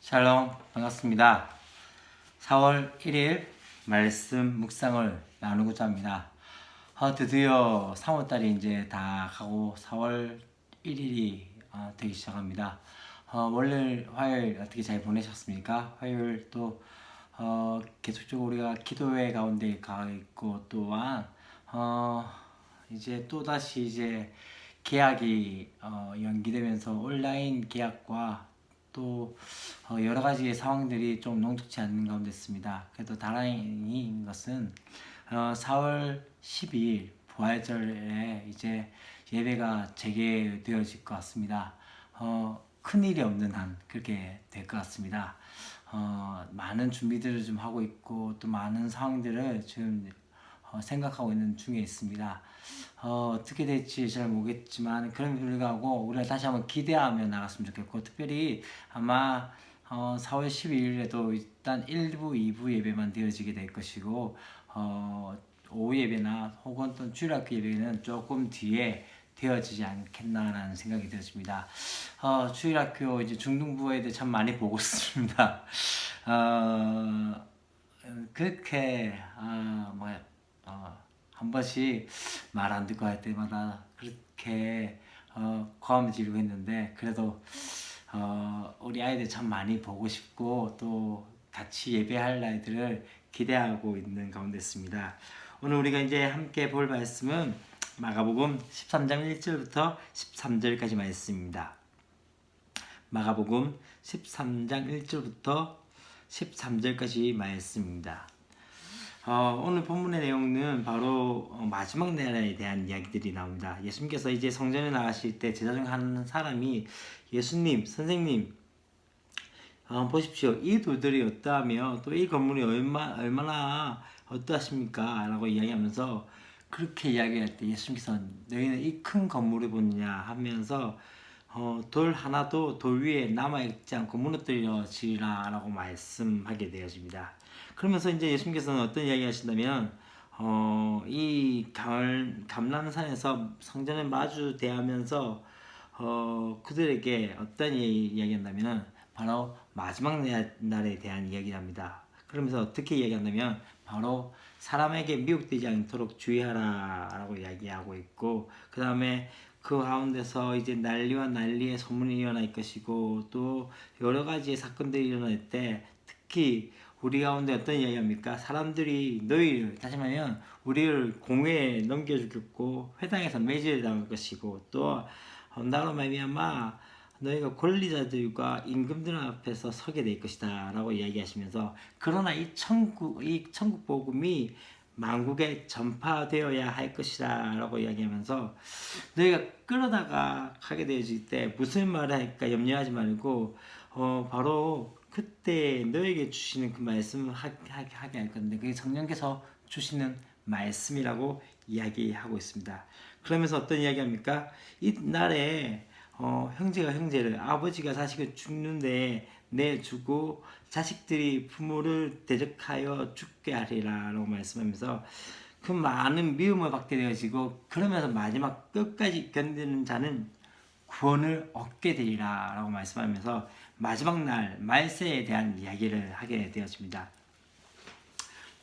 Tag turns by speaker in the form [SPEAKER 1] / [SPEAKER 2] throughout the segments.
[SPEAKER 1] 샬롬 반갑습니다. 4월 1일 말씀 묵상을 나누고자 합니다. 드디어 3월달이 이제 다 가고 4월 1일이 되기 시작합니다. 월요일, 화요일 어떻게 잘 보내셨습니까? 화요일 또 계속적으로 우리가 기도회 가운데 가 있고 또한 이제 또 다시 이제 계약이 연기되면서 온라인 계약과 또 여러 가지의 상황들이 좀 녹록지 않는 가운데 있습니다. 그래도 다행인 것은 4월 12일 부활절에 이제 예배가 재개되어질 것 같습니다. 큰 일이 없는 한 그렇게 될 것 같습니다. 많은 준비들을 좀 하고 있고 또 많은 상황들을 지금 생각하고 있는 중에 있습니다. 어떻게 될지 잘 모르겠지만 그런 불구하고 우리가 다시 한번 기대하며 나갔으면 좋겠고, 특별히 아마 4월 12일에도 일단 1부, 2부 예배만 되어지게 될 것이고 오후 예배나 혹은 또 주일학교 예배는 조금 뒤에 되어지지 않겠나라는 생각이 들었습니다. 주일학교 이제 중등부 애들 참 많이 보고 있습니다. 그렇게 한 번씩 말 안 듣고 할 때마다 그렇게 고함을 지르고 했는데, 그래도 우리 아이들 참 많이 보고 싶고 또 같이 예배할 날들을 기대하고 있는 가운데 있습니다. 오늘 우리가 이제 함께 볼 말씀은 마가복음 13장 1절부터 13절까지 말씀입니다. 마가복음 13장 1절부터 13절까지 말씀입니다. 오늘 본문의 내용은 바로 마지막 나라에 대한 이야기들이 나옵니다. 예수님께서 이제 성전에 나가실 때 제자 중 한 사람이 예수님, 선생님, 보십시오. 이 돌들이 어떠하며 또 이 건물이 얼마나 어떠하십니까? 라고 이야기하면서, 그렇게 이야기할 때 예수님께서 너희는 이 큰 건물을 보느냐 하면서 돌 하나도 돌 위에 남아있지 않고 무너뜨려지리라 라고 말씀하게 되어집니다. 그러면서 이제 예수님께서는 어떤 이야기 하신다면, 이 감람산에서 성전을 마주 대하면서 그들에게 어떤 이야기 한다면 바로 마지막 날에 대한 이야기를 합니다. 그러면서 어떻게 이야기한다면 바로 사람에게 미혹되지 않도록 주의하라 라고 이야기하고 있고, 그 다음에 그 가운데서 이제 난리와 난리의 소문이 일어날 것이고 또 여러 가지의 사건들이 일어날 때 특히 우리 가운데 어떤 이야기합니까? 사람들이 너희를, 다시 말하면 우리를 공회에 넘겨주겠고 회당에서 매질을 당할 것이고 또 나로 말미암아 너희가 권리자들과 임금들 앞에서 서게 될 것이다 라고 이야기하시면서, 그러나 이 천국 복음이 만국에 전파되어야 할 것이다 라고 이야기하면서, 너희가 끌어다가 가게 되어질 때 무슨 말을 할까 염려하지 말고 바로 그때 너에게 주시는 그 말씀을 하게 할 건데, 그게 성령께서 주시는 말씀이라고 이야기하고 있습니다. 그러면서 어떤 이야기합니까? 이 날에 형제가 형제를, 아버지가 자식을 죽는데 내주고 자식들이 부모를 대적하여 죽게 하리라 라고 말씀하면서 그 많은 미움을 받게 되어지고, 그러면서 마지막 끝까지 견디는 자는 구원을 얻게 되리라 라고 말씀하면서 마지막 날 말세에 대한 이야기를 하게 되어집니다.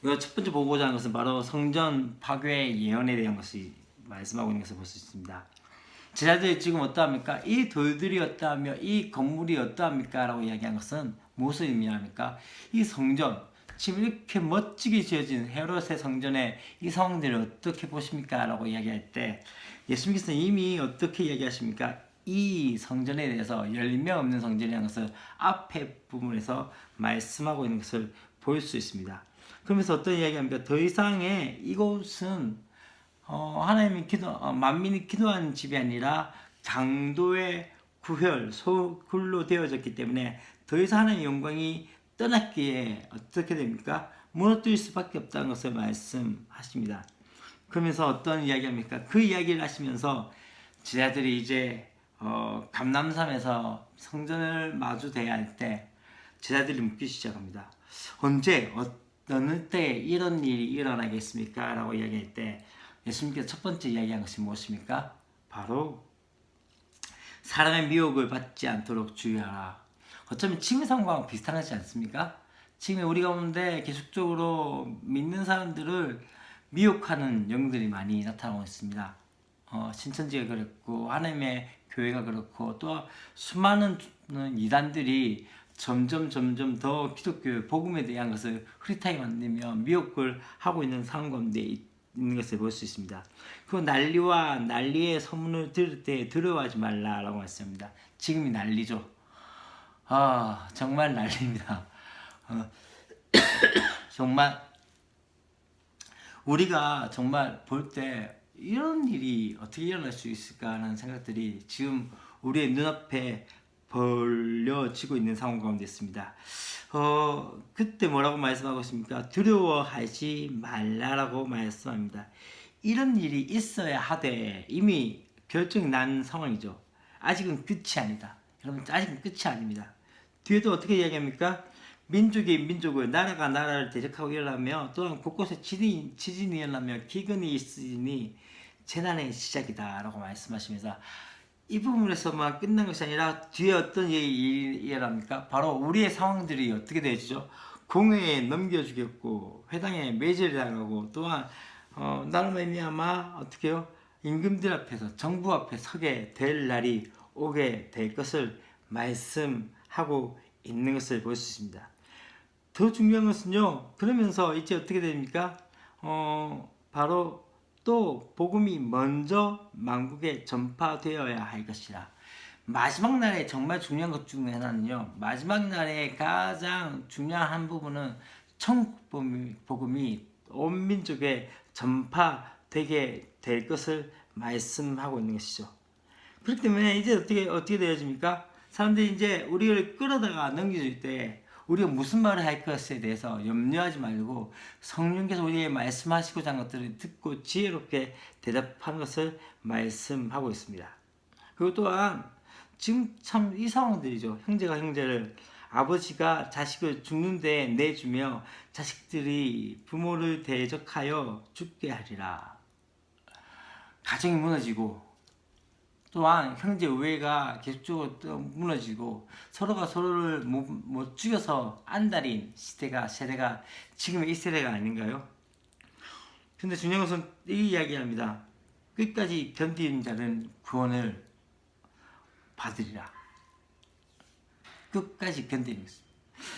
[SPEAKER 1] 우리가 첫 번째 보고자 하는 것은 바로 성전 파괴 예언에 대한 것을 말씀하고 있는 것을 볼 수 있습니다. 제자들이 지금 어떠합니까? 이 돌들이 어떠하며 이 건물이 어떠합니까? 라고 이야기한 것은 무엇을 의미합니까? 이 성전, 지금 이렇게 멋지게 지어진 헤롯의 성전의 이 상황들을 어떻게 보십니까? 라고 이야기할 때 예수님께서는 이미 어떻게 이야기하십니까? 이 성전에 대해서 열매 없는 성전이라는 것을 앞에 부분에서 말씀하고 있는 것을 볼 수 있습니다. 그러면서 어떤 이야기합니까? 더 이상의 이곳은 하나님이 만민이 기도하는 집이 아니라 강도의 구혈, 소굴로 되어졌기 때문에 더 이상 하나님의 영광이 떠났기에 어떻게 됩니까? 무너뜨릴 수밖에 없다는 것을 말씀하십니다. 그러면서 어떤 이야기합니까? 그 이야기를 하시면서 제자들이 이제 감람산에서 성전을 마주대야 할 때 제자들이 묻기 시작합니다. 언제 어느 때 이런 일이 일어나겠습니까? 라고 이야기할 때 예수님께서 첫 번째 이야기한 것이 무엇입니까? 바로 사람의 미혹을 받지 않도록 주의하라. 어쩌면 지금의 상황과 비슷한 거지 않습니까? 지금 우리 가운데 계속적으로 믿는 사람들을 미혹하는 영들이 많이 나타나고 있습니다. 신천지가 그렇고 하나님의 교회가 그렇고 또 수많은 이단들이 점점 더 기독교 복음에 대한 것을 흐릿하게 만들며 미혹을 하고 있는 상황 가운데 있는 것을 볼 수 있습니다. 그 난리의 소문을 들을 때 두려워하지 말라라고 했습니다. 지금이 난리죠. 정말 난리입니다. 정말 우리가 정말 볼 때 이런 일이 어떻게 일어날 수 있을까 하는 생각들이 지금 우리의 눈앞에 벌려지고 있는 상황 가운데 있습니다. 그때 뭐라고 말씀하고 있습니까? 두려워하지 말라라고 말씀합니다. 이런 일이 있어야 하되 이미 결정이 난 상황이죠. 아직은 끝이 아니다. 여러분, 아직은 끝이 아닙니다. 뒤에도 어떻게 이야기합니까? 민족이 민족을, 나라가 나라를 대적하고 일어나며 또한 곳곳에 지진이 일어나며 기근이 있으니 재난의 시작이다 라고 말씀하시면서 이 부분에서만 끝난 것이 아니라 뒤에 어떤 일이 일어납니까? 바로 우리의 상황들이 어떻게 되어지죠? 공회에 넘겨주겠고 회당에 매질을 당하고 또한 나로 말미암아 어떻게 해요? 임금들 앞에서 정부 앞에 서게 될 날이 오게 될 것을 말씀하고 있는 것을 볼 수 있습니다. 더 중요한 것은요, 그러면서 이제 어떻게 됩니까? 바로 또 복음이 먼저 만국에 전파되어야 할 것이라. 마지막 날에 정말 중요한 것 중에 하나는요, 마지막 날에 가장 중요한 한 부분은 천국 복음이 온 민족에 전파되게 될 것을 말씀하고 있는 것이죠. 그렇기 때문에 이제 어떻게 되어집니까? 사람들이 이제 우리를 끌어다가 넘겨줄 때 우리가 무슨 말을 할 것에 대해서 염려하지 말고 성령께서 우리에게 말씀하시고자 하는 것들을 듣고 지혜롭게 대답하는 것을 말씀하고 있습니다. 그리고 또한 지금 참 이 상황들이죠. 형제가 형제를, 아버지가 자식을 죽는데 내주며 자식들이 부모를 대적하여 죽게 하리라. 가정이 무너지고 또한 형제 우애가 계속적으로 무너지고 서로가 서로를 못 죽여서 안달인 세대가 지금의 이 세대가 아닌가요? 근데 중요한 것은 이 이야기합니다. 끝까지 견디는 자는 구원을 받으리라. 끝까지 견디는 것.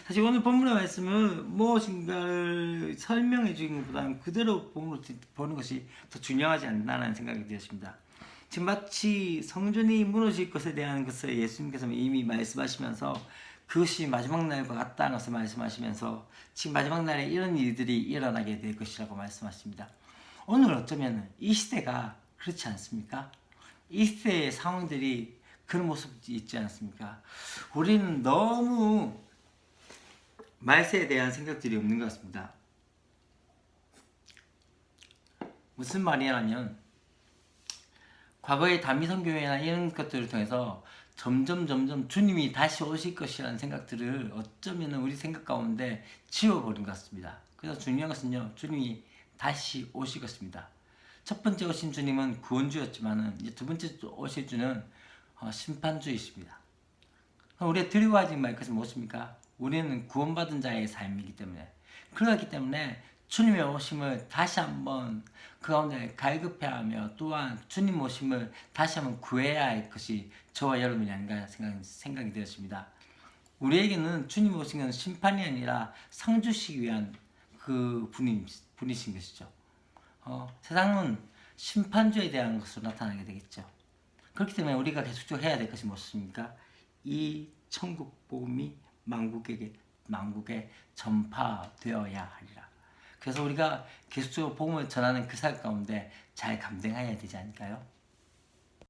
[SPEAKER 1] 사실 오늘 본문의 말씀은 무엇인가를 설명해 주는 것보다는 그대로 보는 것이 더 중요하지 않나라는 생각이 되었습니다. 지금 마치 성전이 무너질 것에 대한 것을 예수님께서 이미 말씀하시면서 그것이 마지막 날과 같다는 것을 말씀하시면서 지금 마지막 날에 이런 일들이 일어나게 될 것이라고 말씀하십니다. 오늘 어쩌면 이 시대가 그렇지 않습니까? 이 시대의 상황들이 그런 모습이 있지 않습니까? 우리는 너무 말세에 대한 생각들이 없는 것 같습니다. 무슨 말이냐면 과거의 단미선교회나 이런 것들을 통해서 점점 주님이 다시 오실 것이라는 생각들을 어쩌면 우리 생각 가운데 지워버린 것 같습니다. 그래서 중요한 것은요, 주님이 다시 오실 것입니다. 첫 번째 오신 주님은 구원주였지만은 이제 두 번째 오실 주는 심판주이십니다. 우리가 두려워하지 말 것은 무엇입니까? 우리는 구원받은 자의 삶이기 때문에, 그렇기 때문에 주님의 오심을 다시 한번 그 가운데 갈급해하며 또한 주님 오심을 다시 한번 구해야 할 것이 저와 여러분이 아닌가 생각이 되었습니다. 우리에게는 주님 오신 것은 심판이 아니라 상 주시기 위한 그 분이신 것이죠. 세상은 심판주에 대한 것으로 나타나게 되겠죠. 그렇기 때문에 우리가 계속적으로 해야 될 것이 무엇입니까? 이 천국 복음이 만국에 전파되어야 하리라. 그래서 우리가 계속적으로 복음을 전하는 그 사역 가운데 잘 감당해야 되지 않을까요?